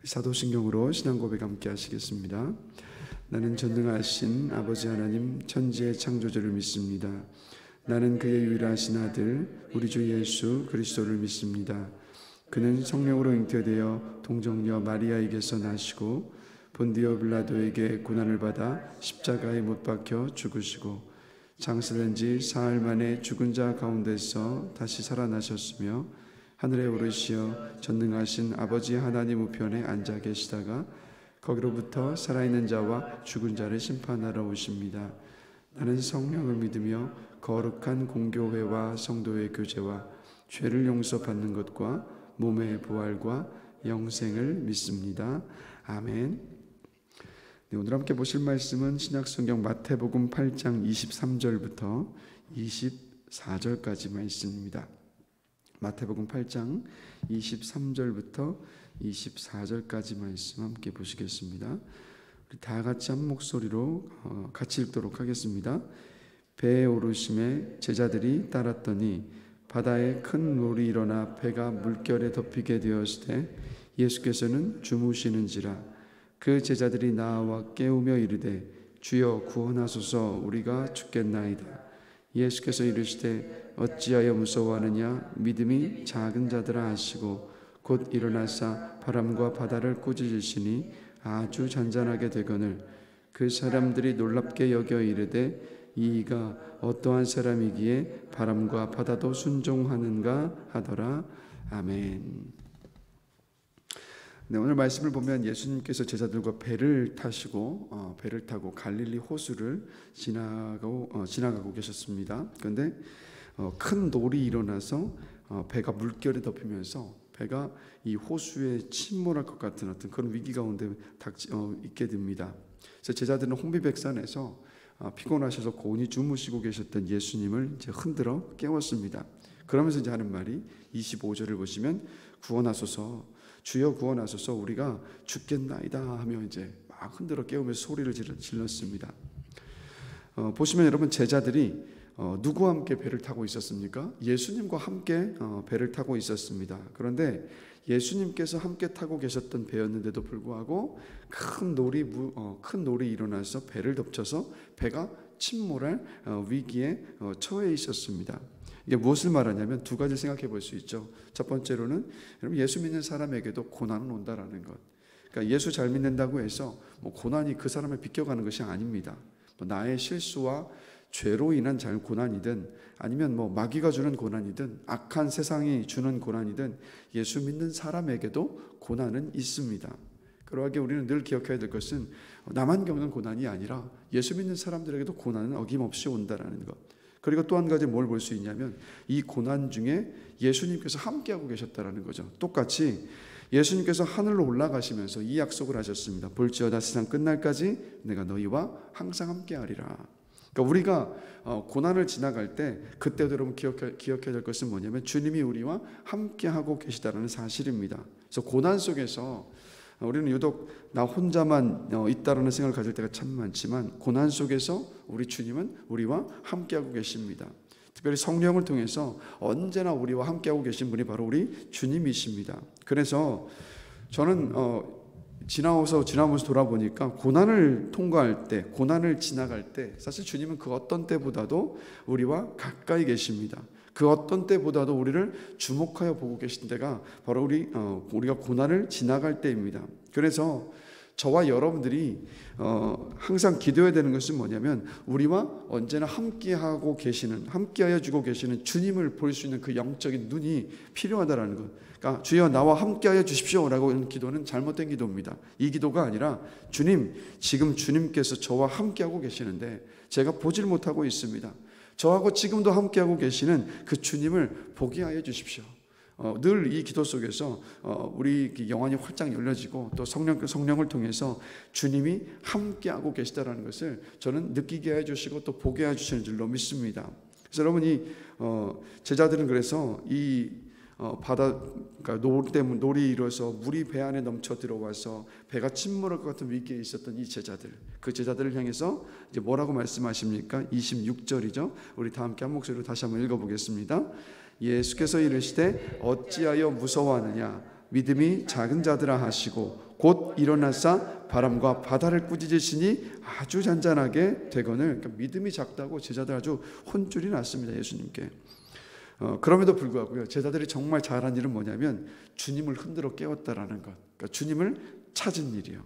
사도신경으로 신앙고백 함께 하시겠습니다. 나는 전능하신 아버지 하나님 천지의 창조주를 믿습니다. 나는 그의 유일하신 아들 우리 주 예수 그리스도를 믿습니다. 그는 성령으로 잉태되어 동정녀 마리아에게서 나시고 본디오 빌라도에게 고난을 받아 십자가에 못 박혀 죽으시고 장사된 지 사흘 만에 죽은 자 가운데서 다시 살아나셨으며 하늘에 오르시어 전능하신 아버지 하나님 우편에 앉아 계시다가 거기로부터 살아있는 자와 죽은 자를 심판하러 오십니다. 나는 성령을 믿으며 거룩한 공교회와 성도의 교제와 죄를 용서받는 것과 몸의 부활과 영생을 믿습니다. 아멘. 네, 오늘 함께 보실 말씀은 신약성경 마태복음 8장 23절부터 24절까지 말씀입니다. 마태복음 8장 23절부터 24절까지 말씀 함께 보시겠습니다. 우리 다 같이 한 목소리로 같이 읽도록 하겠습니다. 배에 오르심에 제자들이 따랐더니 바다에 큰 물이 일어나 배가 물결에 덮이게 되었을 때 예수께서는 주무시는지라. 그 제자들이 나와 깨우며 이르되 주여 구원하소서 우리가 죽겠나이다. 예수께서 이르시되 어찌하여 무서워하느냐 믿음이 작은 자들아 하시고 곧 일어나사 바람과 바다를 꾸짖으시니 아주 잔잔하게 되거늘 그 사람들이 놀랍게 여겨 이르되 이가 어떠한 사람이기에 바람과 바다도 순종하는가 하더라. 아멘. 네, 오늘 말씀을 보면 예수님께서 제자들과 배를 타시고 배를 타고 갈릴리 호수를 지나가고 계셨습니다. 그런데 큰 놀이 일어나서 배가 물결에 덮이면서 배가 이 호수에 침몰할 것 같은 어떤 그런 위기 가운데 있게 됩니다. 그래서 제자들은 혼비백산에서 피곤하셔서 고온히 주무시고 계셨던 예수님을 이제 흔들어 깨웠습니다. 그러면서 이제 하는 말이 25절을 보시면 구원하소서 주여 구원하소서 우리가 죽겠나이다 하며 이제 막 흔들어 깨우면서 소리를 질렀습니다. 보시면 여러분 제자들이 누구와 함께 배를 타고 있었습니까? 예수님과 함께 배를 타고 있었습니다. 그런데 예수님께서 함께 타고 계셨던 배였는데도 불구하고 큰 놀이 일어나서 배를 덮쳐서 배가 침몰할 위기에 처해 있었습니다. 이게 무엇을 말하냐면 두 가지를 생각해 볼 수 있죠. 첫 번째로는 여러분 예수 믿는 사람에게도 고난은 온다라는 것. 그러니까 예수 잘 믿는다고 해서 고난이 그 사람을 비껴가는 것이 아닙니다. 나의 실수와 죄로 인한 고난이든 아니면 마귀가 주는 고난이든 악한 세상이 주는 고난이든 예수 믿는 사람에게도 고난은 있습니다. 그러하게 우리는 늘 기억해야 될 것은 나만 겪는 고난이 아니라 예수 믿는 사람들에게도 고난은 어김없이 온다라는 것. 그리고 또 한 가지 뭘 볼 수 있냐면 이 고난 중에 예수님께서 함께하고 계셨다라는 거죠. 똑같이 예수님께서 하늘로 올라가시면서 이 약속을 하셨습니다. 볼지어다 세상 끝날까지 내가 너희와 항상 함께하리라. 그러니까 우리가 고난을 지나갈 때 그때도 여러분 기억해야 될 것은 뭐냐면 주님이 우리와 함께하고 계시다는 사실입니다. 그래서 고난 속에서 우리는 유독 나 혼자만 있다라는 생각을 가질 때가 참 많지만 고난 속에서 우리 주님은 우리와 함께하고 계십니다. 특별히 성령을 통해서 언제나 우리와 함께하고 계신 분이 바로 우리 주님이십니다. 그래서 저는 지나면서 돌아보니까 고난을 통과할 때, 고난을 지나갈 때 사실 주님은 그 어떤 때보다도 우리와 가까이 계십니다. 그 어떤 때보다도 우리를 주목하여 보고 계신 때가 바로 우리가 고난을 지나갈 때입니다. 그래서 저와 여러분들이 항상 기도해야 되는 것은 뭐냐면 우리와 언제나 함께하고 계시는, 함께하여 주고 계시는 주님을 볼 수 있는 그 영적인 눈이 필요하다라는 것. 그러니까 주여 나와 함께하여 주십시오라고 하는 기도는 잘못된 기도입니다. 이 기도가 아니라 주님, 지금 주님께서 저와 함께하고 계시는데 제가 보질 못하고 있습니다. 저하고 지금도 함께하고 계시는 그 주님을 보게 하여 주십시오. 늘 이 기도 속에서 우리 영안이 활짝 열려지고 또 성령을 통해서 주님이 함께하고 계시다라는 것을 저는 느끼게 해주시고 또 보게 해주시는 줄로 믿습니다. 그래서 여러분이 제자들은 그래서 이 그러니까 놀이 일어서 물이 배 안에 넘쳐 들어와서 배가 침몰할 것 같은 위기에 있었던 이 제자들, 그 제자들을 향해서 이제 뭐라고 말씀하십니까? 26절이죠. 우리 다 함께 한 목소리로 다시 한번 읽어보겠습니다. 예수께서 이르시되 어찌하여 무서워하느냐 믿음이 작은 자들아 하시고 곧 일어나사 바람과 바다를 꾸짖으시니 아주 잔잔하게 되거늘. 그러니까 믿음이 작다고 제자들 아주 혼쭐이 났습니다, 예수님께. 그럼에도 불구하고요, 제자들이 정말 잘한 일은 뭐냐면 주님을 흔들어 깨웠다라는 것. 그러니까 주님을 찾은 일이요.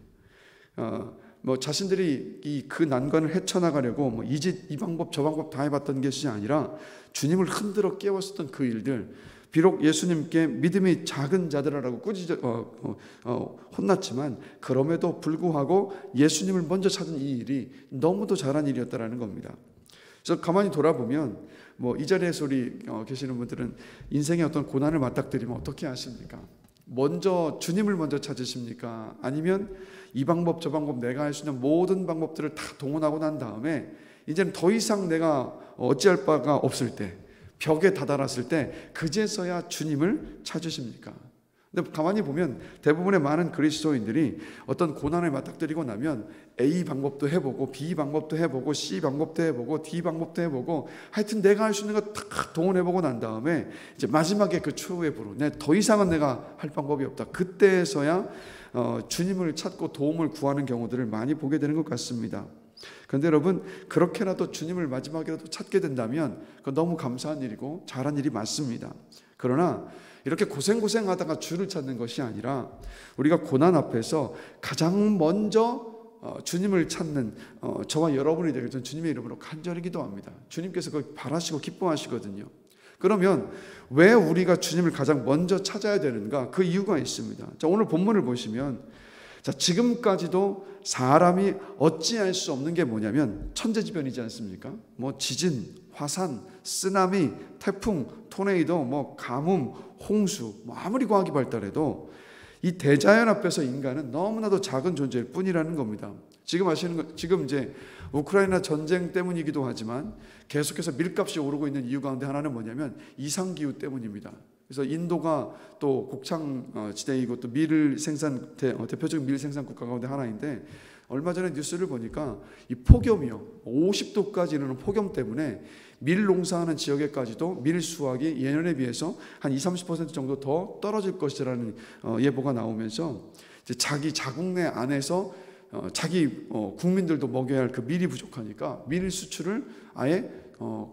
자신들이 그 난관을 헤쳐나가려고 이 방법 저 방법 다 해봤던 것이 아니라 주님을 흔들어 깨웠었던 그 일들, 비록 예수님께 믿음이 작은 자들아라고 혼났지만 그럼에도 불구하고 예수님을 먼저 찾은 이 일이 너무도 잘한 일이었다라는 겁니다. 그래서 가만히 돌아보면 이 자리에서 우리 계시는 분들은 인생의 어떤 고난을 맞닥뜨리면 어떻게 하십니까? 먼저 주님을 먼저 찾으십니까? 아니면 이 방법 저 방법 내가 할 수 있는 모든 방법들을 다 동원하고 난 다음에 이제는 더 이상 내가 어찌할 바가 없을 때, 벽에 다다랐을 때 그제서야 주님을 찾으십니까? 근데 가만히 보면 대부분의 많은 그리스도인들이 어떤 고난을 맞닥뜨리고 나면 A 방법도 해보고 B 방법도 해보고 C 방법도 해보고 D 방법도 해보고 하여튼 내가 할 수 있는 거 다 동원해보고 난 다음에 이제 마지막에 그 최후의 부로 더 이상은 내가 할 방법이 없다. 그때서야 주님을 찾고 도움을 구하는 경우들을 많이 보게 되는 것 같습니다. 그런데 여러분, 그렇게라도 주님을 마지막이라도 찾게 된다면 그건 너무 감사한 일이고 잘한 일이 맞습니다. 그러나 이렇게 고생하다가 주를 찾는 것이 아니라 우리가 고난 앞에서 가장 먼저 주님을 찾는 저와 여러분이 되길 전 주님의 이름으로 간절히 기도합니다. 주님께서 그걸 바라시고 기뻐하시거든요. 그러면 왜 우리가 주님을 가장 먼저 찾아야 되는가? 그 이유가 있습니다. 자, 오늘 본문을 보시면 지금까지도 사람이 어찌할 수 없는 게 뭐냐면 천재지변이지 않습니까? 지진, 화산, 쓰나미, 태풍, 토네이도, 가뭄, 홍수, 아무리 과학이 발달해도 이 대자연 앞에서 인간은 너무나도 작은 존재일 뿐이라는 겁니다. 지금 이제 우크라이나 전쟁 때문이기도 하지만 계속해서 밀값이 오르고 있는 이유 가운데 하나는 뭐냐면 이상기후 때문입니다. 그래서 인도가 또 곡창 지대이고 또 대표적인 밀 생산 국가 가운데 하나인데 얼마 전에 뉴스를 보니까 이 폭염이요, 50도까지 이르는 폭염 때문에 밀 농사하는 지역에까지도 밀 수확이 예년에 비해서 한 20-30% 정도 더 떨어질 것이라는 예보가 나오면서 이제 자기 자국 내 안에서 자기 국민들도 먹여야 할 그 밀이 부족하니까 밀 수출을 아예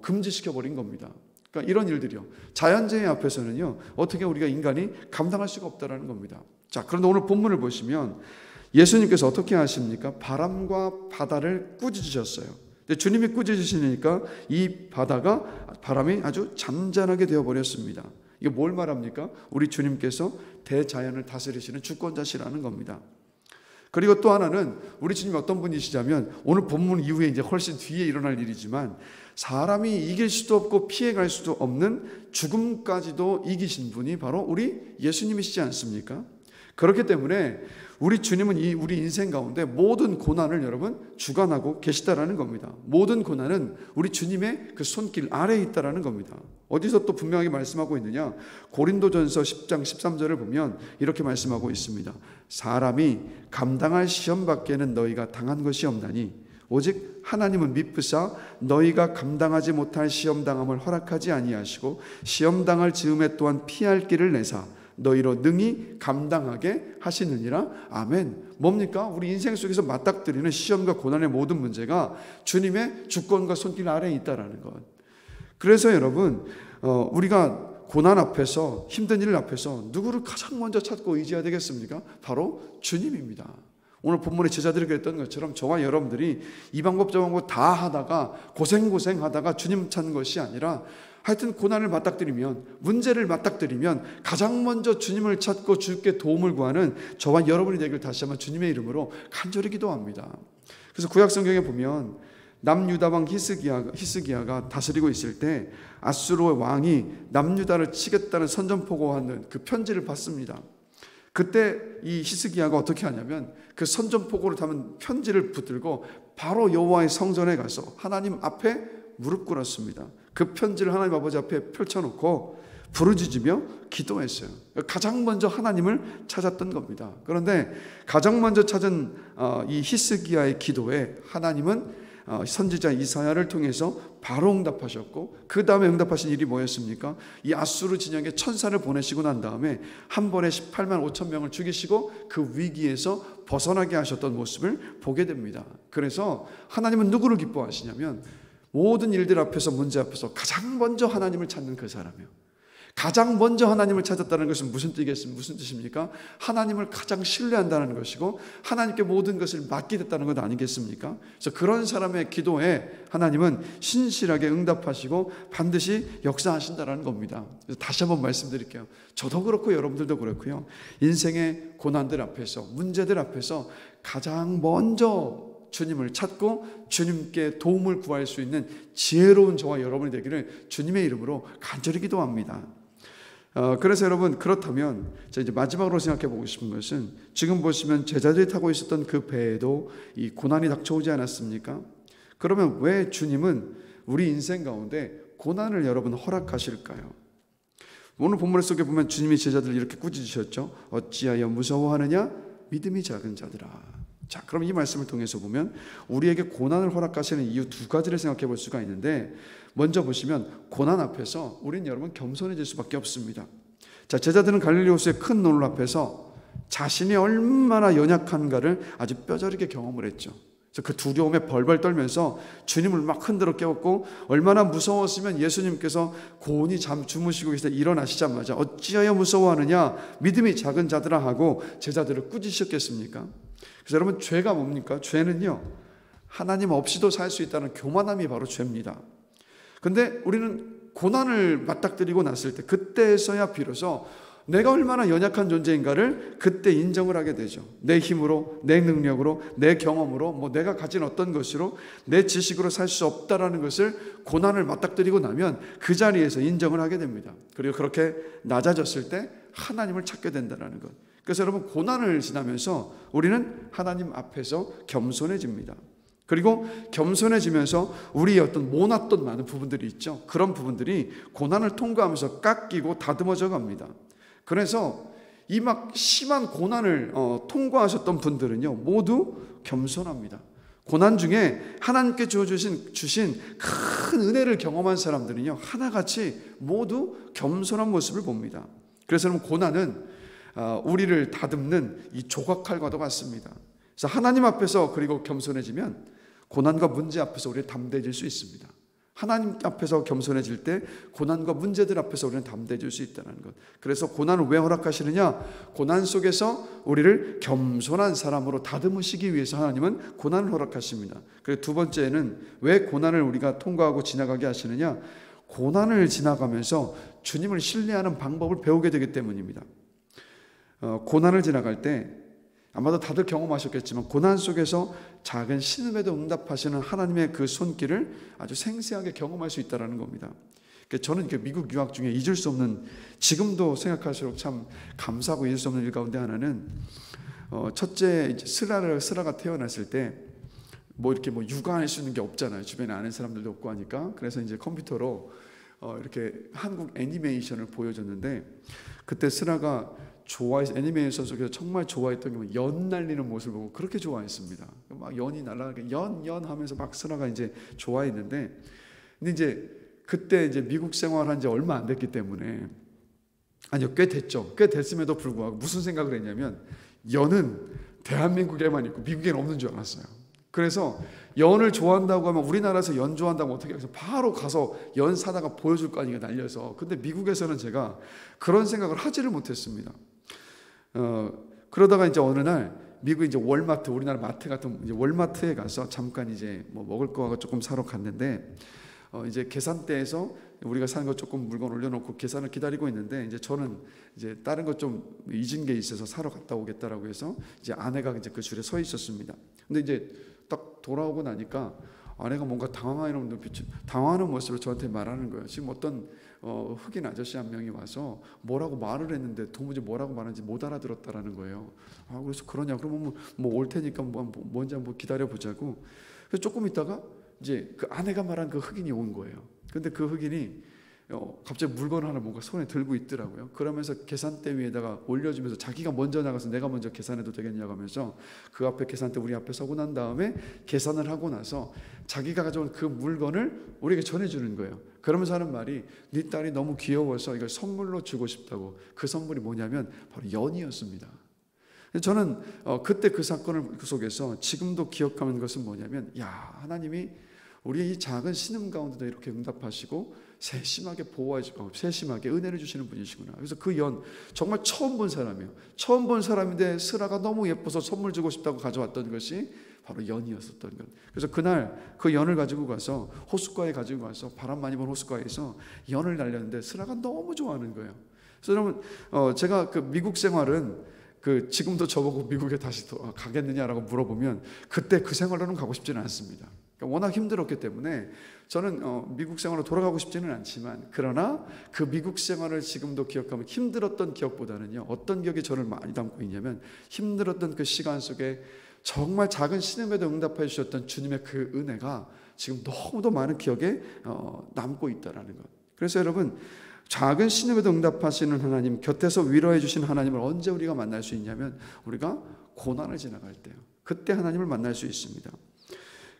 금지시켜 버린 겁니다. 그러니까 이런 일들이요, 자연재해 앞에서는요 어떻게 우리가 인간이 감당할 수가 없다라는 겁니다. 자, 그런데 오늘 본문을 보시면 예수님께서 어떻게 하십니까? 바람과 바다를 꾸짖으셨어요. 주님이 꾸짖으시니까 이 바람이 아주 잔잔하게 되어버렸습니다. 이게 뭘 말합니까? 우리 주님께서 대자연을 다스리시는 주권자시라는 겁니다. 그리고 또 하나는 우리 주님이 어떤 분이시냐면 오늘 본문 이후에 이제 훨씬 뒤에 일어날 일이지만 사람이 이길 수도 없고 피해갈 수도 없는 죽음까지도 이기신 분이 바로 우리 예수님이시지 않습니까? 그렇기 때문에 우리 주님은 우리 인생 가운데 모든 고난을 여러분 주관하고 계시다라는 겁니다. 모든 고난은 우리 주님의 그 손길 아래에 있다라는 겁니다. 어디서 또 분명하게 말씀하고 있느냐? 고린도전서 10장 13절을 보면 이렇게 말씀하고 있습니다. 사람이 감당할 시험 밖에는 너희가 당한 것이 없나니 오직 하나님은 미쁘사 너희가 감당하지 못할 시험 당함을 허락하지 아니하시고 시험 당할 즈음에 또한 피할 길을 내사 너희로 능히 감당하게 하시느니라. 아멘. 뭡니까? 우리 인생 속에서 맞닥뜨리는 시험과 고난의 모든 문제가 주님의 주권과 손길 아래에 있다라는 것. 그래서 여러분, 우리가 고난 앞에서, 힘든 일 앞에서 누구를 가장 먼저 찾고 의지해야 되겠습니까? 바로 주님입니다. 오늘 본문의 제자들이 그랬던 것처럼 저와 여러분들이 이 방법 저 방법 다 하다가 고생하다가 주님 찾는 것이 아니라 하여튼 고난을 맞닥뜨리면, 문제를 맞닥뜨리면 가장 먼저 주님을 찾고 주께 도움을 구하는 저와 여러분이 되길 다시 한번 주님의 이름으로 간절히 기도합니다. 그래서 구약 성경에 보면 남유다 왕 히스기야가 다스리고 있을 때 아수르 왕이 남유다를 치겠다는 선전포고하는 그 편지를 받습니다. 그때 이 히스기야가 어떻게 하냐면 그 선전포고를 담은 편지를 붙들고 바로 여호와의 성전에 가서 하나님 앞에 무릎 꿇었습니다. 그 편지를 하나님 아버지 앞에 펼쳐놓고 부르짖으며 기도했어요. 가장 먼저 하나님을 찾았던 겁니다. 그런데 가장 먼저 찾은 이 히스기야의 기도에 하나님은 선지자 이사야를 통해서 바로 응답하셨고, 그 다음에 응답하신 일이 뭐였습니까? 이 아수르 진영에 천사를 보내시고 난 다음에 한 번에 18만 5천 명을 죽이시고 그 위기에서 벗어나게 하셨던 모습을 보게 됩니다. 그래서 하나님은 누구를 기뻐하시냐면 모든 일들 앞에서, 문제 앞에서 가장 먼저 하나님을 찾는 그 사람이요. 가장 먼저 하나님을 찾았다는 것은 무슨 뜻입니까? 하나님을 가장 신뢰한다는 것이고 하나님께 모든 것을 맡기겠다는 것 아니겠습니까? 그래서 그런 사람의 기도에 하나님은 신실하게 응답하시고 반드시 역사하신다는 겁니다. 그래서 다시 한번 말씀드릴게요. 저도 그렇고 여러분들도 그렇고요. 인생의 고난들 앞에서, 문제들 앞에서 가장 먼저 주님을 찾고 주님께 도움을 구할 수 있는 지혜로운 저와 여러분이 되기를 주님의 이름으로 간절히 기도합니다. 그래서 여러분, 그렇다면 이제 마지막으로 생각해 보고 싶은 것은, 지금 보시면 제자들이 타고 있었던 그 배에도 이 고난이 닥쳐오지 않았습니까? 그러면 왜 주님은 우리 인생 가운데 고난을 여러분 허락하실까요? 오늘 본문 속에 보면 주님이 제자들을 이렇게 꾸짖으셨죠. 어찌하여 무서워하느냐? 믿음이 작은 자들아. 자, 그럼 이 말씀을 통해서 보면 우리에게 고난을 허락하시는 이유 두 가지를 생각해 볼 수가 있는데, 먼저 보시면 고난 앞에서 우리는 여러분 겸손해질 수밖에 없습니다. 자, 제자들은 갈릴리 호수의 큰 노를 앞에서 자신이 얼마나 연약한가를 아주 뼈저리게 경험을 했죠. 그래서 그 두려움에 벌벌 떨면서 주님을 막 흔들어 깨웠고, 얼마나 무서웠으면 예수님께서 고온히 주무시고 계시다 일어나시자마자 어찌하여 무서워하느냐? 믿음이 작은 자들아 하고 제자들을 꾸짖으셨겠습니까? 그래서 여러분, 죄가 뭡니까? 죄는요, 하나님 없이도 살 수 있다는 교만함이 바로 죄입니다. 근데 우리는 고난을 맞닥뜨리고 났을 때, 그때에서야 비로소 내가 얼마나 연약한 존재인가를 그때 인정을 하게 되죠. 내 힘으로, 내 능력으로, 내 경험으로, 내가 가진 어떤 것으로, 내 지식으로 살 수 없다라는 것을 고난을 맞닥뜨리고 나면 그 자리에서 인정을 하게 됩니다. 그리고 그렇게 낮아졌을 때 하나님을 찾게 된다는 것. 그래서 여러분, 고난을 지나면서 우리는 하나님 앞에서 겸손해집니다. 그리고 겸손해지면서 우리의 어떤 모났던 많은 부분들이 있죠. 그런 부분들이 고난을 통과하면서 깎이고 다듬어져 갑니다. 그래서 이 막 심한 고난을 통과하셨던 분들은요, 모두 겸손합니다. 고난 중에 하나님께 주신 큰 은혜를 경험한 사람들은요, 하나같이 모두 겸손한 모습을 봅니다. 그래서 고난은 우리를 다듬는 이 조각칼과도 같습니다. 그래서 하나님 앞에서 그리고 겸손해지면 고난과 문제 앞에서 우리는 담대해질 수 있습니다. 하나님 앞에서 겸손해질 때 고난과 문제들 앞에서 우리는 담대해질 수 있다는 것. 그래서 고난을 왜 허락하시느냐? 고난 속에서 우리를 겸손한 사람으로 다듬으시기 위해서 하나님은 고난을 허락하십니다. 그리고 두 번째는 왜 고난을 우리가 통과하고 지나가게 하시느냐? 고난을 지나가면서 주님을 신뢰하는 방법을 배우게 되기 때문입니다. 고난을 지나갈 때 아마도 다들 경험하셨겠지만, 고난 속에서 작은 신음에도 응답하시는 하나님의 그 손길을 아주 생생하게 경험할 수 있다는 겁니다. 저는 미국 유학 중에 잊을 수 없는, 지금도 생각할수록 참 감사하고 잊을 수 없는 일 가운데 하나는, 첫째 이제 스라가 태어났을 때 이렇게 육아할 수 있는 게 없잖아요. 주변에 아는 사람들도 없고 하니까. 그래서 이제 컴퓨터로 이렇게 한국 애니메이션을 보여줬는데, 그때 스라가 애니메이션 속에서 정말 좋아했던 게 연 날리는 모습을 보고 그렇게 좋아했습니다. 막 연이 날아가게 연 하면서 막 스라가 이제 좋아했는데, 근데 이제 그때 이제 미국 생활한 지 얼마 안 됐기 때문에, 아니요, 꽤 됐죠. 꽤 됐음에도 불구하고 무슨 생각을 했냐면, 연은 대한민국에만 있고 미국에는 없는 줄 알았어요. 그래서 연을 좋아한다고 하면, 우리나라에서 연 좋아한다고 어떻게 해서 바로 가서 연 사다가 보여줄 거 아니에요, 날려서. 근데 미국에서는 제가 그런 생각을 하지를 못했습니다. 그러다가 이제 어느 날 미국 이제 월마트, 우리나라 마트 같은 이제 월마트에 가서 잠깐 이제 먹을 거 조금 사러 갔는데, 이제 계산대에서 우리가 사는 거 조금 물건 올려놓고 계산을 기다리고 있는데, 이제 저는 이제 다른 거 좀 잊은 게 있어서 사러 갔다 오겠다라고 해서 이제 아내가 이제 그 줄에 서 있었습니다. 근데 이제 딱 돌아오고 나니까 아내가 뭔가 당황하는 모습으로 저한테 말하는 거예요. 지금 어떤 흑인 아저씨 한 명이 와서 뭐라고 말을 했는데 도무지 뭐라고 말하는지 못 알아들었다라는 거예요. 그래서 그러냐? 그러면 올 테니까 뭔지 한번 기다려 보자고. 그래서 조금 있다가 이제 그 아내가 말한 그 흑인이 온 거예요. 근데 그 흑인이 갑자기 물건 하나 뭔가 손에 들고 있더라고요. 그러면서 계산대 위에다가 올려주면서 자기가 먼저 나가서 내가 먼저 계산해도 되겠냐고 하면서 그 앞에 계산대 우리 앞에 서고 난 다음에 계산을 하고 나서 자기가 가져온 그 물건을 우리에게 전해주는 거예요. 그러면서 하는 말이 네 딸이 너무 귀여워서 이걸 선물로 주고 싶다고. 그 선물이 뭐냐면 바로 연이었습니다. 저는 그때 그 사건을 그 속에서 지금도 기억하는 것은 뭐냐면, 야, 하나님이 우리의 이 작은 신음 가운데도 이렇게 응답하시고 세심하게 보호하시고 세심하게 은혜를 주시는 분이시구나. 그래서 그 연, 정말 처음 본 사람이에요. 처음 본 사람인데 슬아가 너무 예뻐서 선물 주고 싶다고 가져왔던 것이 바로 연이었었던 것. 그래서 그날 그 연을 가지고 가서 호숫가에 가지고 가서 바람 많이 부는 호숫가에서 연을 날렸는데 슬아가 너무 좋아하는 거예요. 그래서 여러분, 제가 그 미국 생활은 지금도 저보고 미국에 다시 가겠느냐라고 물어보면 그때 그 생활로는 가고 싶지는 않습니다. 그러니까 워낙 힘들었기 때문에 저는 미국 생활로 돌아가고 싶지는 않지만, 그러나 그 미국 생활을 지금도 기억하면 힘들었던 기억보다는요, 어떤 기억이 저를 많이 담고 있냐면 힘들었던 그 시간 속에 정말 작은 신음에도 응답해 주셨던 주님의 그 은혜가 지금 너무도 많은 기억에 남고 있다는 것. 그래서 여러분, 작은 신음에도 응답하시는 하나님, 곁에서 위로해 주시는 하나님을 언제 우리가 만날 수 있냐면 우리가 고난을 지나갈 때요. 그때 하나님을 만날 수 있습니다.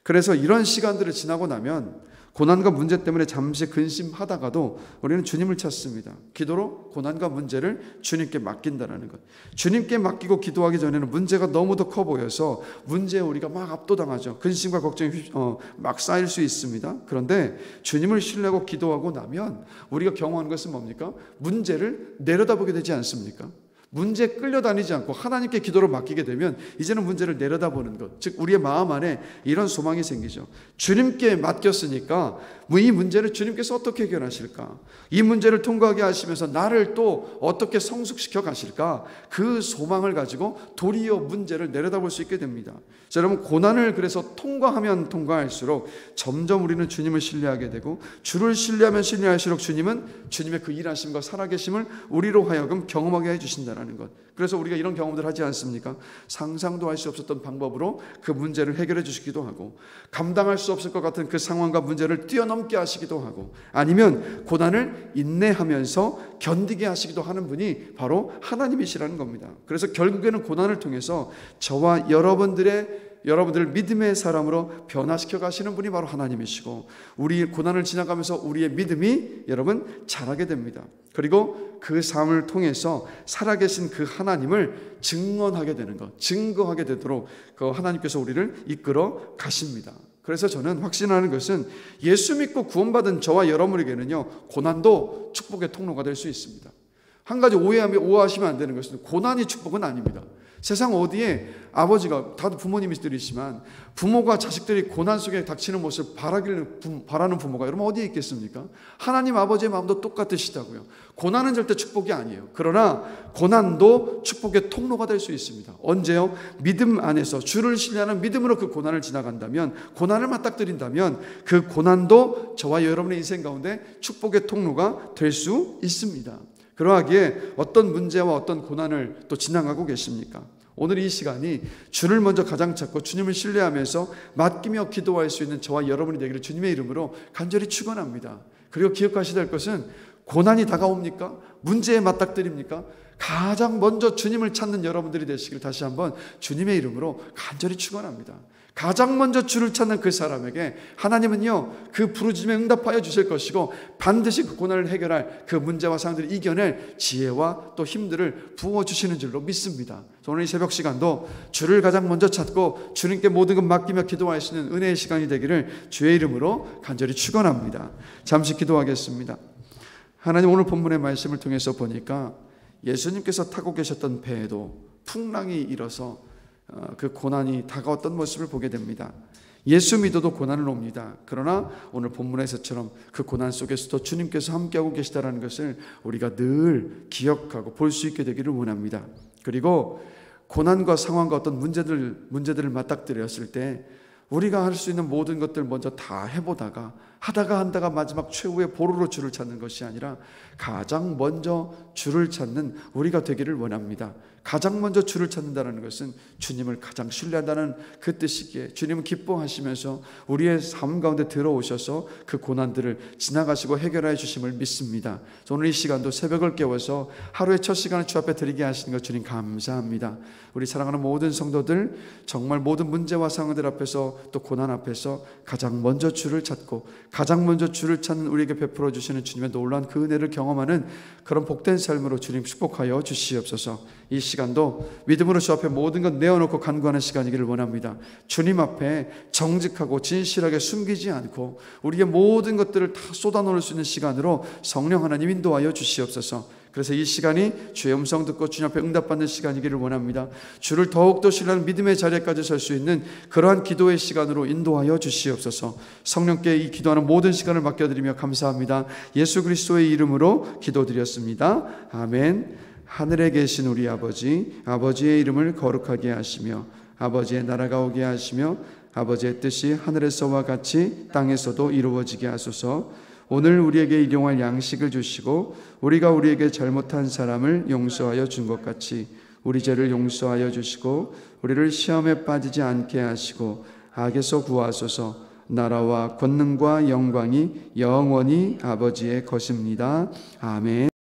그래서 이런 시간들을 지나고 나면 고난과 문제 때문에 잠시 근심하다가도 우리는 주님을 찾습니다. 기도로 고난과 문제를 주님께 맡긴다는 것. 주님께 맡기고 기도하기 전에는 문제가 너무도 커 보여서 문제에 우리가 막 압도당하죠. 근심과 걱정이 막 쌓일 수 있습니다. 그런데 주님을 신뢰하고 기도하고 나면 우리가 경험하는 것은 뭡니까? 문제를 내려다보게 되지 않습니까? 문제에 끌려다니지 않고 하나님께 기도를 맡기게 되면 이제는 문제를 내려다보는 것, 즉 우리의 마음 안에 이런 소망이 생기죠. 주님께 맡겼으니까 이 문제를 주님께서 어떻게 해결하실까? 이 문제를 통과하게 하시면서 나를 또 어떻게 성숙시켜 가실까? 그 소망을 가지고 도리어 문제를 내려다볼 수 있게 됩니다. 자, 여러분, 고난을 그래서 통과하면 통과할수록 점점 우리는 주님을 신뢰하게 되고, 주를 신뢰하면 신뢰할수록 주님은 주님의 그 일하심과 살아계심을 우리로 하여금 경험하게 해주신다는 것. 그래서 우리가 이런 경험들 하지 않습니까? 상상도 할 수 없었던 방법으로 그 문제를 해결해 주시기도 하고, 감당할 수 없을 것 같은 그 상황과 문제를 뛰어넘게 하시기도 하고, 아니면 고난을 인내하면서 견디게 하시기도 하는 분이 바로 하나님이시라는 겁니다. 그래서 결국에는 고난을 통해서 저와 여러분들을 믿음의 사람으로 변화시켜 가시는 분이 바로 하나님이시고, 우리 고난을 지나가면서 우리의 믿음이 여러분 자라게 됩니다. 그리고 그 삶을 통해서 살아계신 그 하나님을 증언하게 되는 것, 증거하게 되도록 그 하나님께서 우리를 이끌어 가십니다. 그래서 저는 확신하는 것은 예수 믿고 구원받은 저와 여러분에게는요, 고난도 축복의 통로가 될 수 있습니다. 한 가지 오해하시면 안 되는 것은 고난이 축복은 아닙니다. 세상 어디에 아버지가, 다들 부모님이시지만 부모가 자식들이 고난 속에 닥치는 모습을 바라는 부모가 여러분 어디에 있겠습니까? 하나님 아버지의 마음도 똑같으시다고요. 고난은 절대 축복이 아니에요. 그러나 고난도 축복의 통로가 될 수 있습니다. 언제요? 믿음 안에서 주를 신뢰하는 믿음으로 그 고난을 지나간다면, 고난을 맞닥뜨린다면 그 고난도 저와 여러분의 인생 가운데 축복의 통로가 될 수 있습니다. 그러하기에 어떤 문제와 어떤 고난을 또 지나가고 계십니까? 오늘 이 시간이 주를 먼저 가장 찾고 주님을 신뢰하면서 맡기며 기도할 수 있는 저와 여러분이 되기를 주님의 이름으로 간절히 축원합니다. 그리고 기억하셔야 될 것은, 고난이 다가옵니까? 문제에 맞닥뜨립니까? 가장 먼저 주님을 찾는 여러분들이 되시길 다시 한번 주님의 이름으로 간절히 축원합니다. 가장 먼저 주를 찾는 그 사람에게 하나님은요, 그 부르짖음에 응답하여 주실 것이고, 반드시 그 고난을 해결할 그 문제와 상황들을 이겨낼 지혜와 또 힘들을 부어주시는 줄로 믿습니다. 오늘 이 새벽 시간도 주를 가장 먼저 찾고 주님께 모든 것 맡기며 기도할 수 있는 은혜의 시간이 되기를 주의 이름으로 간절히 축원합니다. 잠시 기도하겠습니다. 하나님, 오늘 본문의 말씀을 통해서 보니까 예수님께서 타고 계셨던 배에도 풍랑이 일어서 그 고난이 다가왔던 모습을 보게 됩니다. 예수 믿어도 고난은 옵니다. 그러나 오늘 본문에서처럼 그 고난 속에서도 주님께서 함께하고 계시다는 것을 우리가 늘 기억하고 볼 수 있게 되기를 원합니다. 그리고 고난과 상황과 어떤 문제들을 맞닥뜨렸을 때 우리가 할 수 있는 모든 것들 먼저 다 해보다가 하다가 마지막 최후의 보루로 주를 찾는 것이 아니라 가장 먼저 주를 찾는 우리가 되기를 원합니다. 가장 먼저 주를 찾는다는 것은 주님을 가장 신뢰한다는 그 뜻이기에 주님은 기뻐하시면서 우리의 삶 가운데 들어오셔서 그 고난들을 지나가시고 해결해 주심을 믿습니다. 오늘 이 시간도 새벽을 깨워서 하루의 첫 시간을 주 앞에 드리게 하시는 것 주님 감사합니다. 우리 사랑하는 모든 성도들 정말 모든 문제와 상황들 앞에서 또 고난 앞에서 가장 먼저 주를 찾고 가장 먼저 주를 찾는 우리에게 베풀어 주시는 주님의 놀라운 그 은혜를 경험하는 그런 복된 삶으로 주님 축복하여 주시옵소서. 이 시간도 믿음으로 주 앞에 모든 것 내어놓고 간구하는 시간이기를 원합니다. 주님 앞에 정직하고 진실하게 숨기지 않고 우리의 모든 것들을 다 쏟아놓을 수 있는 시간으로 성령 하나님 인도하여 주시옵소서. 그래서 이 시간이 주의 음성 듣고 주님 앞에 응답받는 시간이기를 원합니다. 주를 더욱더 신뢰하는 믿음의 자리에까지 설 수 있는 그러한 기도의 시간으로 인도하여 주시옵소서. 성령께 이 기도하는 모든 시간을 맡겨드리며 감사합니다. 예수 그리스도의 이름으로 기도드렸습니다. 아멘. 하늘에 계신 우리 아버지, 아버지의 이름을 거룩하게 하시며 아버지의 나라가 오게 하시며 아버지의 뜻이 하늘에서와 같이 땅에서도 이루어지게 하소서. 오늘 우리에게 일용할 양식을 주시고 우리가 우리에게 잘못한 사람을 용서하여 준 것 같이 우리 죄를 용서하여 주시고 우리를 시험에 빠지지 않게 하시고 악에서 구하소서. 나라와 권능과 영광이 영원히 아버지의 것입니다. 아멘.